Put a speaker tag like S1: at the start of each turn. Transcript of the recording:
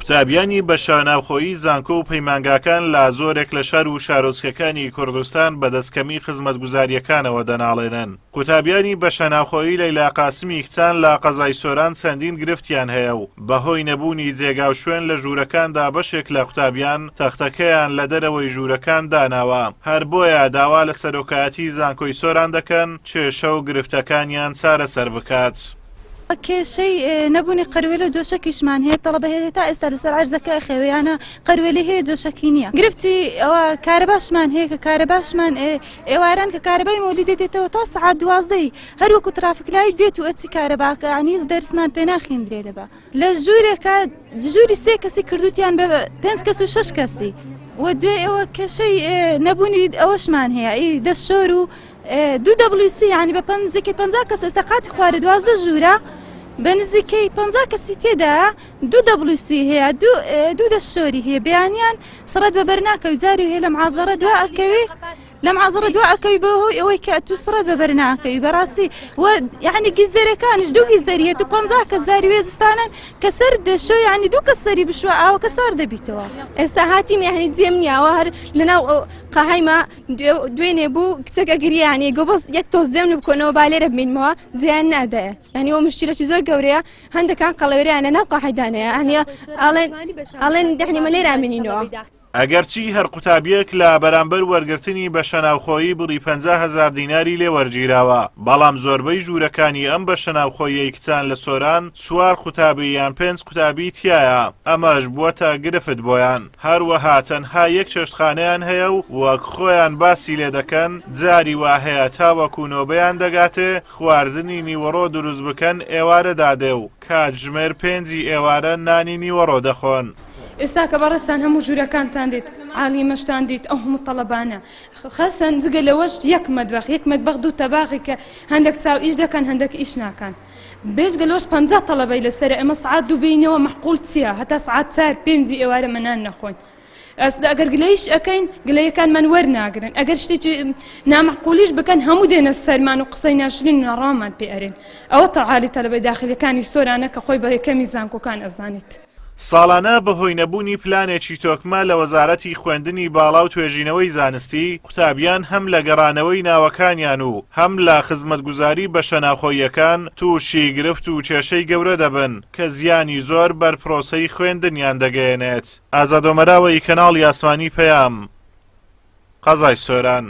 S1: قوتابیانی بە شاناوخۆیی زانکۆ و پەیمانگاکان لە زۆرێک لە شار و شارۆچکەکانی کوردستان بەدەستکەمی خزمەتگوزاریەکانەوە دەناڵێنن. قوتابیانی بە شاناوخۆیی لەیلا قاسمی کچان لە قەزای سۆران چەندین گرفتیان هەیە و بەهۆی نەبوونی جێگا و شوێن لە ژوورەکاندا بەشێک لە قوتابیان تەختەکەیان لە دەرەوەی ژوورەکان داناوە. هەر بۆیە داوا لە سەرۆکایەتی زانکۆی سۆران دەکەن کێشە و گرفتەکانیان چارەسەر بکات.
S2: کێشەی نەبوونی قەروێلە جۆشەکیشمان هەیە تەڵەبە هەیە تا ئێستا لەسەر عەرزەکە خێوەیانە قەروێلی هەیە جۆشەکی نییە. گرفتی ئەوە کارەباشمان هەیە کە کارەباشمان ئێواران کە کارەبای مۆلی دێتێتەوە تا سەعات 12 هەروەکو ترافیکلای دێت و ئەچی کارەباکە عنیز دەرسمان پێ ناخێندرێ لەبە لە ژوورێکە ژووری 3 کەسی کردوتیان بە 5 کەس و 6 کەسی و دوێ ئەوە کێشەی نەبوونی ئەوەشمان هەیە دەشۆر و 2WC یعنی بە 50 کەس ئێستا قاتی خوارە 12 ژوورە بە نزیکەی 50 کەسی تێدا 2WC هەیە دوو دەشۆری هەیە بەیانیان سڕەت بەبەر ناکەوی جاری هەیە لە معازەرە دوا ئەکەوی لە معازەرە دوا ئەکەوی بەهۆی ئەوەی کە تو سڕەت بەبەر ناکەوی بەڕاستی و یعنی گیزەرەکانیش دوو گیزەری هەیە و 50 کەس جاری وێزستانن کە سەر دەشۆ یعنی دوو کەس سەری بشوە ئاوە کە سار دەبیتەوە.
S3: ئێستا هاتیم یعنی جێم نیاوە هەر لەناو قاهایمە دوێنێ بوو کچەکە گریانی گۆ بەس یەک تۆز دێم بکۆنەوە با لێرە بمینەوە جیان نادایە یعنی ئەو مشکلەی زۆر گەورەیە هەندێکان قەڵەوێریانە ناو قاهایدانەیە ئەنیە ئاڵێن دەحنیمە لێرە بمینەوە.
S1: ئەگەرچی هەر قوتابیەک لە بەرامبەر وەرگرتنی بە شەناوخۆیی بڕی 50,000 دیناری لێ وەرگیراوە بەڵام زۆربەی ژوورەکانی ئەم بە شەناوخۆیی کچان لە سۆران 4 قوتابی یان 5 قوتابی تایە ئەمەش بووەتە گرفت بۆیان. هەروەها تەنها یەک چێشتخانەیان هەیە و وەک خۆیان باسی لێ دەکەن جاری وا هەیە تاوەکو نۆبەیان دەگاتێ خواردنی نیوەڕۆ دروست بکەن ئێوارە دادێ و کاتژمێر 5 ئێوارە نانی نیوەڕۆ دەخۆن.
S4: ئێستا کە بەڕستان هەموو ژوورەکانتان دێت عالیمەشتان دێت ئەو هەموو تەڵەبانە خەسەن جگە لەوەش یەک مەدبەخ دوو تەباغی کە هەندێک چاو ئیش دەکەن هەندێک ئیش ناکەن بێژگە لەوەش 50 تەڵەبەی لەسەر ئەمە سعات دوو بینەوە مەحقوڵ چییە هەتا سعات 4-5 ئێوارە مەنان نەخۆین. ئەگەر گلەیش ئەەکەین گلەیەکانمان وەرناگرن ئەگەر شتێکی نامەحقولیش بکەن هەموو دێنە سەرمان و قسەی ناشرین ناڕامان پێ ئەرێن ئەوە تەعالی تەلەبەی داخلیەکانی سۆرانە کە خۆی بە یەکەمی زانکۆکان ئەزانیت.
S1: ساڵانە بەهۆی نەبوونی پلانێکی تۆکمە لە وەزارەتی خوێندنی باڵا و توێژینەوەی زانستی قوتابیان هەم لە گەڕانەوەی ناوەکانیان و هەم لە خزمەتگوزاری بە شەناوخۆیەکان تووشی گرفت و کێشەی گەورە دەبن کە زیانی زۆر بەر پرۆسەی خوێندنیان دەگەیەنێت. ئازادۆمەراوەی کەناڵی ئاسمانی پەیام قەزای سۆران.